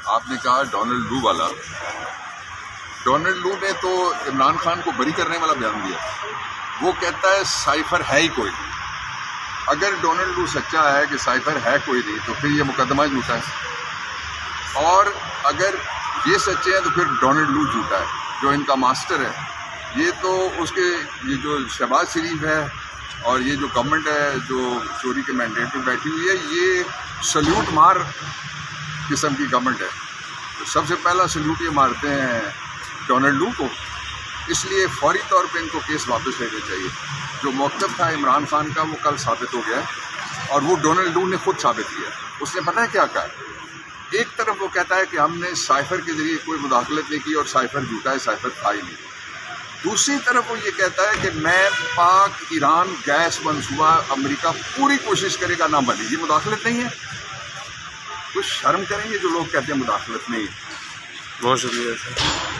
آپ نے کہا ڈونلڈ لو والا. ڈونلڈ لو نے تو عمران خان کو بری کرنے والا بیان دیا. وہ کہتا ہے سائفر ہے ہی کوئی نہیں. اگر ڈونلڈ لو سچا ہے کہ سائفر ہے کوئی نہیں تو پھر یہ مقدمہ جھوٹا ہے، اور اگر یہ سچے ہیں تو پھر ڈونلڈ لو جھوٹا ہے جو ان کا ماسٹر ہے. یہ تو اس کے یہ جو شہباز شریف ہے اور یہ جو گورنمنٹ ہے جو چوری کے مینڈیٹ پہ بیٹھی ہوئی ہے، یہ سلیوٹ مار قسم کی گورنمنٹ ہے. تو سب سے پہلا سلیوٹ یہ مارتے ہیں ڈونلڈ لو کو. اس لیے فوری طور پہ ان کو کیس واپس لینا چاہیے. جو موقف تھا عمران خان کا وہ کل ثابت ہو گیا ہے، اور وہ ڈونلڈ لو نے خود ثابت کیا. اس نے پتہ ہے کیا کہا؟ ایک طرف وہ کہتا ہے کہ ہم نے سائفر کے ذریعے کوئی مداخلت نہیں کی اور سائفر جھوٹا ہے، سائفر تھا ہی نہیں. دوسری طرف وہ یہ کہتا ہے کہ میں پاک ایران گیس منصوبہ امریکہ پوری کوشش کرے گا نہ بنے. یہ مداخلت نہیں ہے؟ کچھ شرم کریں گے جو لوگ کہتے ہیں مداخلت نہیں. بہت شکریہ سر.